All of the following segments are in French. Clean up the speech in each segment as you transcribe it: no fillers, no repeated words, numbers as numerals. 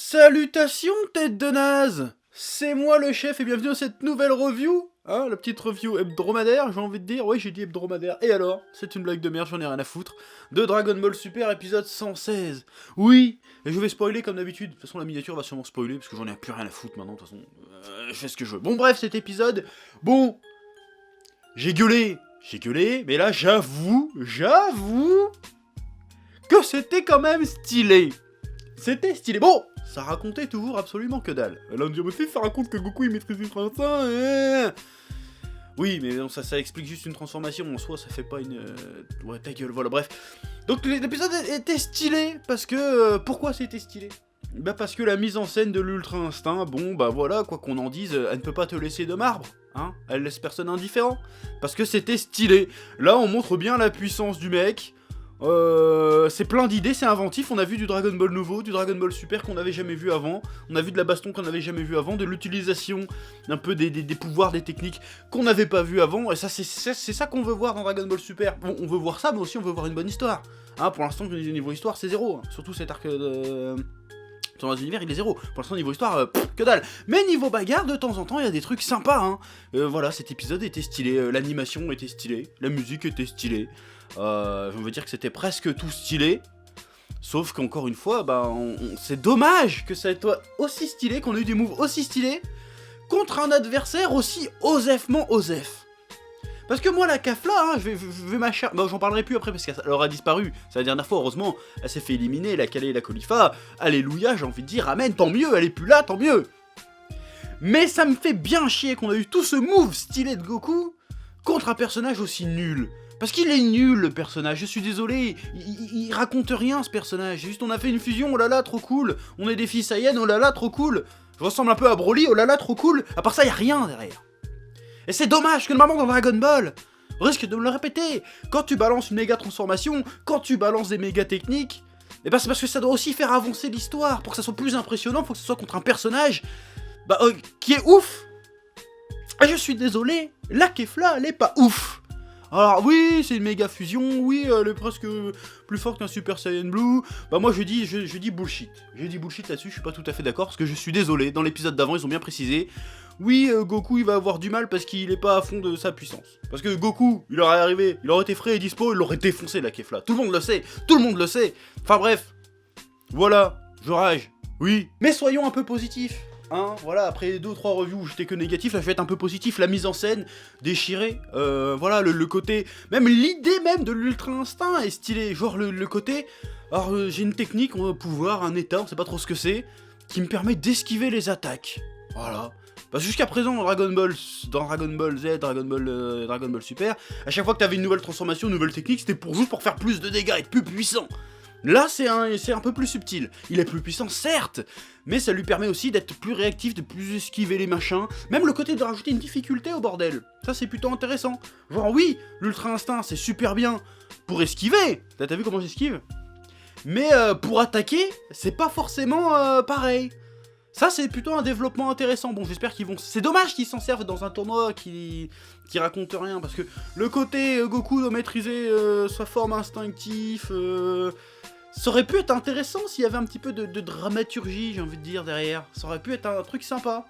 Salutations tête de naze. C'est moi le chef et bienvenue dans cette nouvelle review. Hein, la petite review hebdomadaire, j'ai envie de dire. Oui, j'ai dit hebdomadaire. Et alors, c'est une blague de merde, j'en ai rien à foutre. De Dragon Ball Super, épisode 116. Oui, et je vais spoiler comme d'habitude. De toute façon, la miniature va sûrement spoiler, parce que j'en ai plus rien à foutre maintenant. De toute façon, je fais ce que je veux. Bon, bref, cet épisode. Bon, j'ai gueulé, mais là, j'avoue que c'était quand même stylé. C'était stylé. Bon, ça racontait toujours absolument que dalle. Là, on me dit, mais si, ça raconte que Goku il maîtrise Ultra Instinct. Oui, mais non, ça explique juste une transformation. En soi, ça fait pas une. Ouais, ta gueule, voilà, bref. Donc, l'épisode était stylé. Parce que. Pourquoi c'était stylé? Bah, parce que la mise en scène de l'Ultra Instinct, bon, bah voilà, quoi qu'on en dise, elle ne peut pas te laisser de marbre. Hein, elle laisse personne indifférent. Parce que c'était stylé. Là, on montre bien la puissance du mec. C'est plein d'idées, c'est inventif. On a vu du Dragon Ball nouveau, du Dragon Ball Super qu'on n'avait jamais vu avant. On a vu de la baston qu'on n'avait jamais vu avant, de l'utilisation un peu des pouvoirs, des techniques qu'on n'avait pas vu avant. Et ça, c'est ça qu'on veut voir dans Dragon Ball Super. Bon, on veut voir ça, mais aussi on veut voir une bonne histoire. Hein, pour l'instant, niveau histoire, c'est zéro. Hein. Surtout cet arc dans l'univers, il est zéro. Pour l'instant, niveau histoire, que dalle. Mais niveau bagarre, de temps en temps, il y a des trucs sympas. Hein. Voilà, cet épisode était stylé. L'animation était stylée. La musique était stylée. Je veux dire que c'était presque tout stylé. Sauf qu'encore une fois, bah, c'est dommage que ça soit aussi stylé, qu'on ait eu des moves aussi stylés contre un adversaire aussi osefement osef. Parce que moi, la Kafla, hein, je vais m'acharner. Bon, j'en parlerai plus après parce qu'elle aura disparu. C'est la dernière fois, heureusement. Elle s'est fait éliminer, la Kale et la Khalifa. Alléluia, j'ai envie de dire, amen, tant mieux, elle est plus là, tant mieux. Mais ça me fait bien chier qu'on a eu tout ce move stylé de Goku contre un personnage aussi nul. Parce qu'il est nul, le personnage, je suis désolé, il raconte rien, ce personnage. Juste, on a fait une fusion, oh là là, trop cool. On est des filles Saiyans, oh là là, trop cool. Je ressemble un peu à Broly, oh là là, trop cool. À part ça, y a rien derrière. Et c'est dommage que normalement dans Dragon Ball, risque de me le répéter, quand tu balances une méga transformation, quand tu balances des méga techniques, et bah c'est parce que ça doit aussi faire avancer l'histoire. Pour que ça soit plus impressionnant, faut que ce soit contre un personnage qui est ouf. Et je suis désolé, la Kefla, elle est pas ouf. Alors oui, c'est une méga fusion, oui, elle est presque plus forte qu'un Super Saiyan Blue. Bah moi je dis bullshit. Je dis bullshit là-dessus, je suis pas tout à fait d'accord, parce que je suis désolé, dans l'épisode d'avant ils ont bien précisé. Oui, Goku il va avoir du mal parce qu'il est pas à fond de sa puissance. Parce que Goku, il aurait été frais et dispo, il l'aurait défoncé la Kefla. Tout le monde le sait, Enfin bref, voilà, je rage, oui. Mais soyons un peu positifs. Hein, voilà, après 2 ou 3 reviews où j'étais que négatif, là je vais être un peu positif, la mise en scène, déchirée, voilà, le côté, même l'idée même de l'Ultra Instinct est stylée, genre le côté, alors j'ai une technique, un pouvoir, un état, on sait pas trop ce que c'est, qui me permet d'esquiver les attaques, voilà. Parce que jusqu'à présent, dans Dragon Ball Z, Dragon Ball Super, à chaque fois que t'avais une nouvelle transformation, une nouvelle technique, c'était juste pour faire plus de dégâts, être plus puissant. Là, c'est un peu plus subtil. Il est plus puissant, certes, mais ça lui permet aussi d'être plus réactif, de plus esquiver les machins. Même le côté de rajouter une difficulté au bordel. Ça, c'est plutôt intéressant. Genre, oui, l'Ultra Instinct, c'est super bien pour esquiver. T'as vu comment j'esquive? Mais pour attaquer, c'est pas forcément pareil. Ça, c'est plutôt un développement intéressant. Bon, j'espère qu'ils vont... C'est dommage qu'ils s'en servent dans un tournoi qui raconte rien. Parce que le côté Goku doit maîtriser sa forme instinctive... Ça aurait pu être intéressant s'il y avait un petit peu de dramaturgie, j'ai envie de dire, derrière. Ça aurait pu être un truc sympa.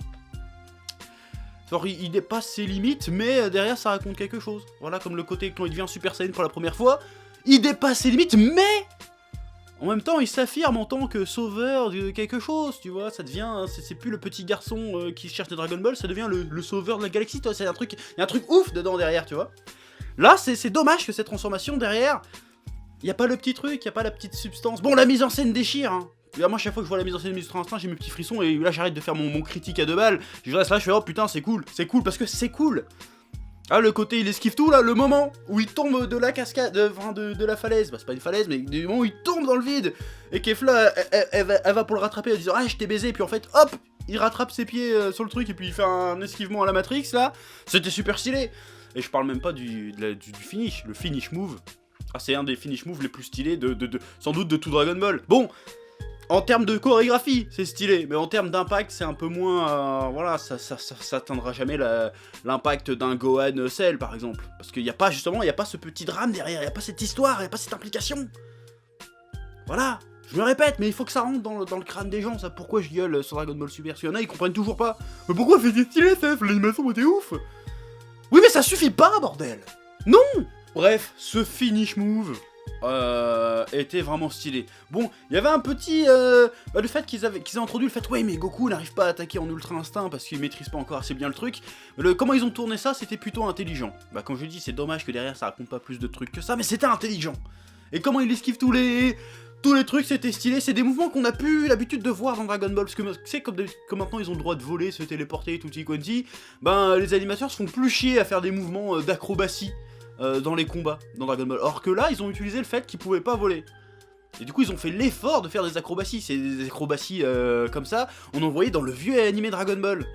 Genre, il dépasse ses limites, mais derrière, ça raconte quelque chose. Voilà, comme le côté quand il devient Super Saiyan pour la première fois. Il dépasse ses limites, mais... En même temps, il s'affirme en tant que sauveur de quelque chose, tu vois. Ça devient... C'est plus le petit garçon qui cherche des Dragon Ball, ça devient le sauveur de la galaxie, toi. Il y a un truc ouf dedans, derrière, tu vois. Là, c'est dommage que cette transformation, derrière... Y'a pas le petit truc, y'a pas la petite substance. Bon, la mise en scène déchire, hein. Moi, chaque fois que je vois la mise en scène de Ultra Instinct, j'ai mes petits frissons et là, j'arrête de faire mon critique à 2 balles. Je reste là, je fais oh putain, c'est cool parce que c'est cool. Ah, le côté, il esquive tout là, le moment où il tombe de la cascade, de la falaise. Bah, c'est pas une falaise, mais du moment où il tombe dans le vide et Kefla, elle va pour le rattraper en disant ah, je t'ai baisé, et puis en fait, hop, il rattrape ses pieds sur le truc et puis il fait un esquivement à la Matrix là. C'était super stylé. Et je parle même pas du finish, le finish move. Ah, c'est un des finish moves les plus stylés sans doute de tout Dragon Ball. Bon, en termes de chorégraphie, c'est stylé, mais en termes d'impact, c'est un peu moins... voilà, ça atteindra jamais l'impact d'un Gohan Cell, par exemple. Parce qu'il n'y a pas, justement, il n'y a pas ce petit drame derrière, il n'y a pas cette histoire, il n'y a pas cette implication. Voilà. Je me répète, mais il faut que ça rentre dans le crâne des gens, ça. Pourquoi je gueule sur Dragon Ball Super? Parce qu'il y en a, ils comprennent toujours pas. Mais pourquoi c'était stylé, ça? L'animation était ouf. Oui, mais ça suffit pas, bordel. Non. Bref, ce finish move était vraiment stylé. Bon, il y avait un petit... le fait qu'ils aient introduit le fait, ouais, mais Goku n'arrive pas à attaquer en Ultra Instinct parce qu'il maîtrise pas encore assez bien le truc. Comment ils ont tourné ça, c'était plutôt intelligent. Bah, comme je dis, c'est dommage que derrière ça raconte pas plus de trucs que ça, mais c'était intelligent. Et comment il esquive tous les trucs, c'était stylé. C'est des mouvements qu'on a plus l'habitude de voir dans Dragon Ball. Parce que, tu sais, comme maintenant ils ont le droit de voler, se téléporter, tutti quanti, ben les animateurs se font plus chier à faire des mouvements d'acrobatie dans les combats dans Dragon Ball. Or que là, ils ont utilisé le fait qu'ils pouvaient pas voler. Et du coup, ils ont fait l'effort de faire des acrobaties. C'est des acrobaties comme ça, on en voyait dans le vieux animé Dragon Ball.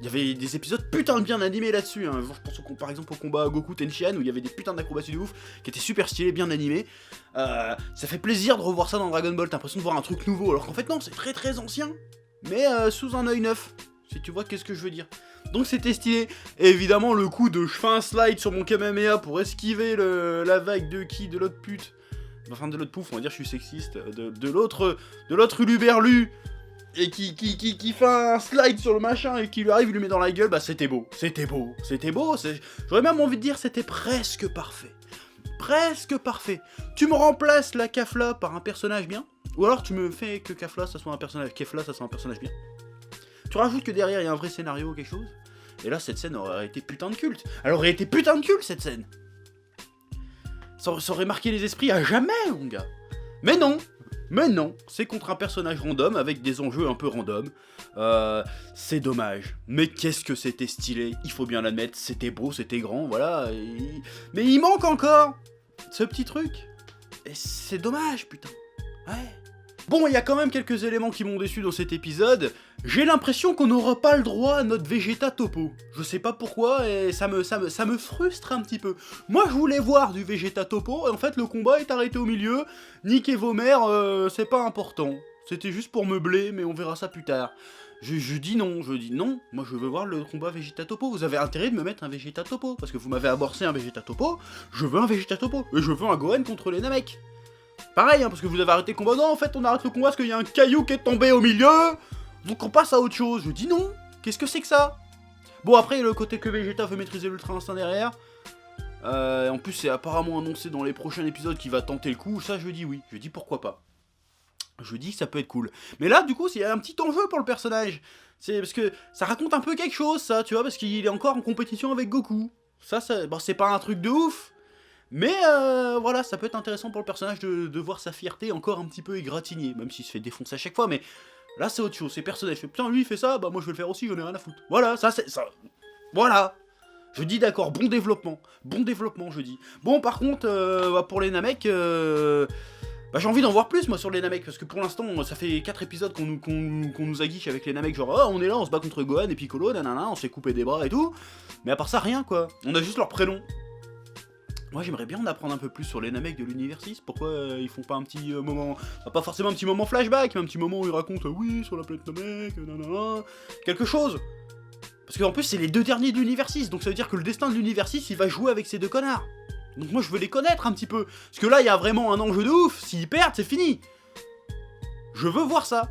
Il y avait des épisodes putain de bien animés là-dessus, hein. Je pense par exemple au combat Goku Tenshinhan où il y avait des putains d'acrobaties de ouf qui étaient super stylés, bien animés. Ça fait plaisir de revoir ça dans Dragon Ball, t'as l'impression de voir un truc nouveau, alors qu'en fait non, c'est très très ancien, mais sous un œil neuf, si tu vois qu'est-ce que je veux dire. Donc c'était stylé. Et évidemment le coup de je fais un slide sur mon Kamehameha pour esquiver la vague de l'autre pute, enfin de l'autre pouf, on va dire je suis sexiste, de l'autre Uluberlu, et qui fait un slide sur le machin et qui lui arrive, il lui met dans la gueule, bah c'était beau, j'aurais même envie de dire c'était presque parfait. Presque parfait. Tu me remplaces la Kefla par un personnage bien, ou alors tu me fais que Kefla ça soit un personnage bien. Tu rajoutes que derrière il y a un vrai scénario ou quelque chose, et là cette scène aurait été putain de culte. Elle aurait été putain de culte cette scène. Ça aurait marqué les esprits à jamais mon gars. Mais non, c'est contre un personnage random, avec des enjeux un peu random. C'est dommage. Mais qu'est-ce que c'était stylé, il faut bien l'admettre, c'était beau, c'était grand, voilà. Mais il manque encore ce petit truc. Et c'est dommage, putain. Ouais. Bon, il y a quand même quelques éléments qui m'ont déçu dans cet épisode. J'ai l'impression qu'on n'aura pas le droit à notre Vegeta Topo. Je sais pas pourquoi, et ça me frustre un petit peu. Moi, je voulais voir du Vegeta Topo, et en fait, le combat est arrêté au milieu. Niquez vos mères, c'est pas important. C'était juste pour meubler, mais on verra ça plus tard. Je dis non, moi je veux voir le combat Vegeta Topo. Vous avez intérêt de me mettre un Vegeta Topo, parce que vous m'avez amorcé un Vegeta Topo, je veux un Vegeta Topo, et je veux un Gohan contre les Namek. Pareil, hein, parce que vous avez arrêté le combat. Non, en fait, on arrête le combat parce qu'il y a un caillou qui est tombé au milieu. Donc on passe à autre chose. Je dis non. Qu'est-ce que c'est que ça? Bon, après, le côté que Vegeta veut maîtriser l'Ultra Instinct derrière. En plus, c'est apparemment annoncé dans les prochains épisodes qu'il va tenter le coup. Ça, je dis oui. Je dis pourquoi pas. Je dis que ça peut être cool. Mais là, du coup, il y a un petit enjeu pour le personnage. C'est parce que ça raconte un peu quelque chose, ça, tu vois, parce qu'il est encore en compétition avec Goku. Ça bon, c'est pas un truc de ouf. Mais voilà, ça peut être intéressant pour le personnage de voir sa fierté encore un petit peu égratignée, même s'il se fait défoncer à chaque fois, mais là c'est autre chose, c'est personnage. Putain, lui il fait ça, bah moi je vais le faire aussi, j'en ai rien à foutre. Voilà, ça c'est ça. Voilà. Je dis d'accord, bon développement, je dis. Bon, par contre, pour les Namek, j'ai envie d'en voir plus moi sur les Namek, parce que pour l'instant, ça fait 4 épisodes qu'on nous aguiche avec les Namek, genre on est là, on se bat contre Gohan et Piccolo, nanana, on se fait couper des bras et tout. Mais à part ça, rien quoi. On a juste leur prénom. Moi j'aimerais bien en apprendre un peu plus sur les Namek de l'univers 6, pourquoi ils font pas un petit moment, pas forcément un petit moment flashback, mais un petit moment où ils racontent oui sur la planète Namek, nanana, quelque chose. Parce qu'en plus c'est les 2 derniers de l'univers 6, donc ça veut dire que le destin de l'univers 6 il va jouer avec ces 2 connards. Donc moi je veux les connaître un petit peu, parce que là il y a vraiment un enjeu de ouf, s'ils perdent c'est fini. Je veux voir ça.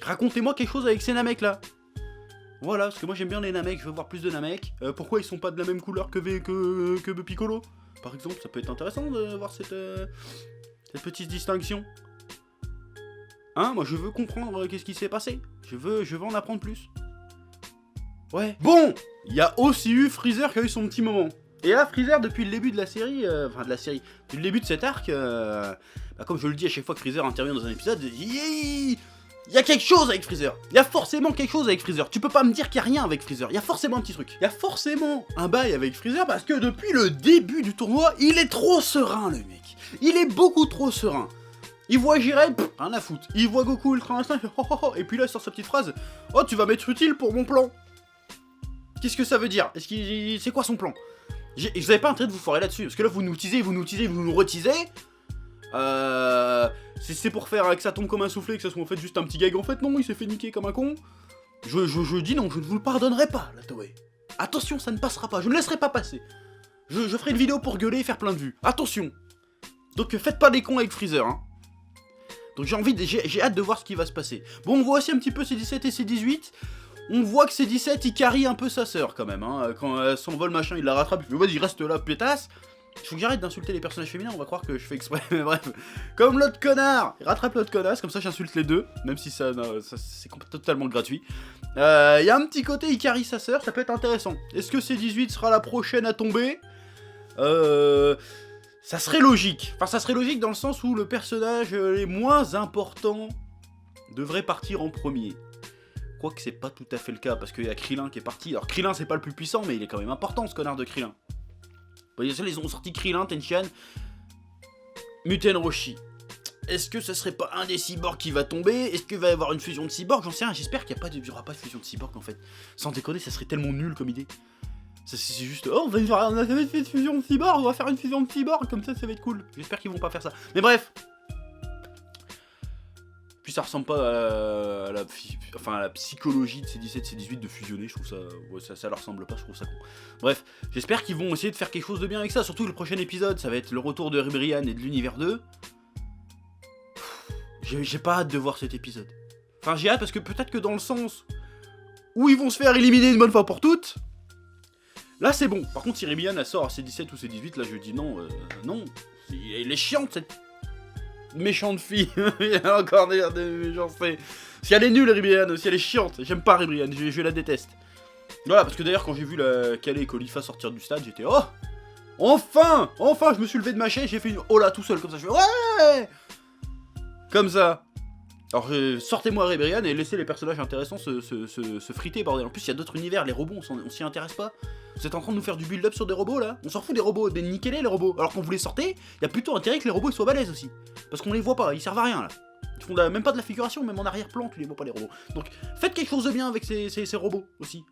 Racontez-moi quelque chose avec ces Namek là. Voilà, parce que moi j'aime bien les Namek, je veux voir plus de Namek. Pourquoi ils sont pas de la même couleur que Piccolo ? Par exemple, ça peut être intéressant de voir cette petite distinction. Hein, moi je veux comprendre qu'est-ce qui s'est passé. Je veux en apprendre plus. Ouais. Bon, il y a aussi eu Freezer qui a eu son petit moment. Et là, Freezer, depuis le début de la série, depuis le début de cet arc, comme je le dis à chaque fois que Freezer intervient dans un épisode, il y a quelque chose avec Freezer. Il y a forcément quelque chose avec Freezer. Tu peux pas me dire qu'il y a rien avec Freezer. Il y a forcément un petit truc. Il y a forcément un bail avec Freezer parce que depuis le début du tournoi, il est trop serein, le mec. Il est beaucoup trop serein. Il voit Jiren, rien à foutre. Il voit Goku Ultra Instinct, il fait oh, oh, oh. Et puis là, il sort sa petite phrase. Oh, tu vas m'être utile pour mon plan. Qu'est-ce que ça veut dire? C'est quoi son plan? Vous avez pas intérêt de vous foirer là-dessus. Parce que là, vous nous teasez, vous nous reteasez. C'est pour faire que ça tombe comme un soufflé, que ça soit en fait juste un petit gag. En fait, non, il s'est fait niquer comme un con. Je dis non, je ne vous le pardonnerai pas, la Toei. Attention, ça ne passera pas, je ne laisserai pas passer. Je ferai une vidéo pour gueuler et faire plein de vues. Attention. Donc faites pas des cons avec Freezer, hein. Donc j'ai hâte de voir ce qui va se passer. Bon, on voit aussi un petit peu C17 et C18. On voit que C17, il carry un peu sa sœur quand même. Hein. Quand elle s'envole, machin, il la rattrape. Il fait, vas-y, reste là, pétasse. Il faut que j'arrête d'insulter les personnages féminins, on va croire que je fais exprès, mais bref. Comme l'autre connard, il rattrape l'autre connasse, comme ça j'insulte les deux, même si ça c'est totalement gratuit. Il y a un petit côté, il carry sa sœur, ça peut être intéressant. Est-ce que C18 sera la prochaine à tomber? Ça serait logique. Enfin, ça serait logique dans le sens où le personnage les moins importants devrait partir en premier. Quoique c'est pas tout à fait le cas, parce qu'il y a Krillin qui est parti. Alors Krillin c'est pas le plus puissant, mais il est quand même important ce connard de Krillin. Ils ont sorti Krillin, Tenshinhan, Muten Roshi. Est-ce que ce serait pas un des cyborgs qui va tomber? Est-ce qu'il va y avoir une fusion de cyborgs? J'en sais rien, j'espère qu'il n'y aura pas de fusion de cyborgs en fait. Sans déconner, ça serait tellement nul comme idée. C'est juste, oh, on a jamais fait de fusion de cyborgs, on va faire une fusion de cyborgs, comme ça va être cool. J'espère qu'ils vont pas faire ça. Mais bref. Puis ça ressemble pas à la psychologie de C17, C18 de fusionner, je trouve ça... Ouais, ça leur ressemble pas, je trouve ça con. Bref, j'espère qu'ils vont essayer de faire quelque chose de bien avec ça, surtout le prochain épisode, ça va être le retour de Ribrianne et de l'univers 2. J'ai pas hâte de voir cet épisode. Enfin, j'ai hâte parce que peut-être que dans le sens où ils vont se faire éliminer une bonne fois pour toutes, là c'est bon. Par contre, si Ribrianne elle sort à C17 ou C18, là je dis non, non. Elle est chiante cette... méchante fille. Il y a encore des méchancetés. Si elle est nulle, Ribrianne, si elle est chiante, j'aime pas Ribrianne, je la déteste. Voilà, parce que d'ailleurs, quand j'ai vu la Calais et Khalifa sortir du stade, j'étais oh, enfin, je me suis levé de ma chaise, j'ai fait une oh là tout seul, comme ça, je fais ouais, comme ça. Alors, sortez-moi Ribrianne et laissez les personnages intéressants se friter, bordel. En plus, il y a d'autres univers, les robots, on s'y intéresse pas. Vous êtes en train de nous faire du build-up sur des robots, là? On s'en fout des robots, des niquez-les, les robots. Alors quand vous les sortez, il y a plutôt intérêt que les robots ils soient balèzes aussi. Parce qu'on les voit pas, ils servent à rien, là. Ils font même pas de la figuration, même en arrière-plan, tu les vois pas, les robots. Donc, faites quelque chose de bien avec ces robots, aussi.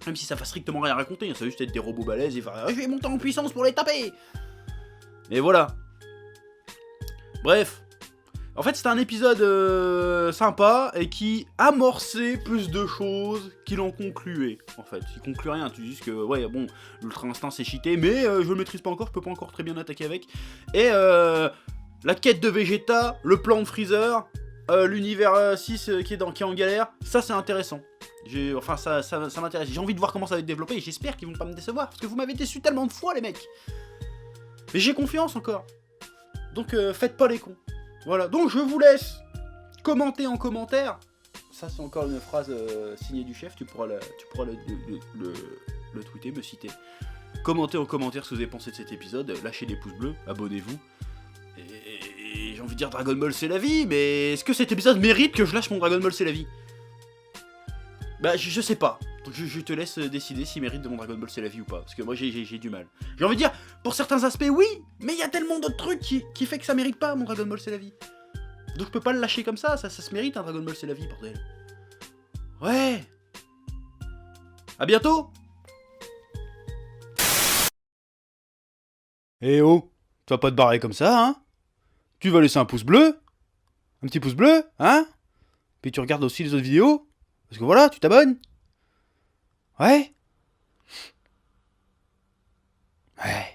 Même si ça va strictement rien raconter, ça va juste être des robots balèzes et faire « Je vais monter en puissance pour les taper !» Et voilà. Bref. En fait, c'était un épisode sympa et qui amorçait plus de choses qu'il en concluait. En fait, il conclut rien. Tu dis que, ouais, bon, l'Ultra Instinct c'est cheaté, mais je le maîtrise pas encore, je peux pas encore très bien attaquer avec. Et la quête de Vegeta, le plan de Freezer, l'univers 6 qui est en galère, ça c'est intéressant. Enfin, ça m'intéresse. J'ai envie de voir comment ça va être développé et j'espère qu'ils vont pas me décevoir parce que vous m'avez déçu tellement de fois, les mecs. Mais j'ai confiance encore. Donc, faites pas les cons. Voilà, donc je vous laisse commenter en commentaire. Ça c'est encore une phrase signée du chef, tu pourras le tweeter, me citer. Commentez en commentaire ce que vous avez pensé de cet épisode, lâchez des pouces bleus, abonnez-vous. Et j'ai envie de dire Dragon Ball c'est la vie, mais est-ce que cet épisode mérite que je lâche mon Dragon Ball c'est la vie? Bah je sais pas, donc je te laisse décider s'il mérite de mon Dragon Ball c'est la vie ou pas, parce que moi j'ai du mal. J'ai envie de dire, pour certains aspects oui, mais il y a tellement d'autres trucs qui fait que ça mérite pas mon Dragon Ball c'est la vie. Donc je peux pas le lâcher comme ça se mérite un Dragon Ball c'est la vie, bordel. Ouais. À bientôt. Eh oh, tu vas pas te barrer comme ça, hein? Tu vas laisser un pouce bleu? Un petit pouce bleu, hein? Puis tu regardes aussi les autres vidéos? Parce que voilà, tu t'abonnes? Ouais? Ouais.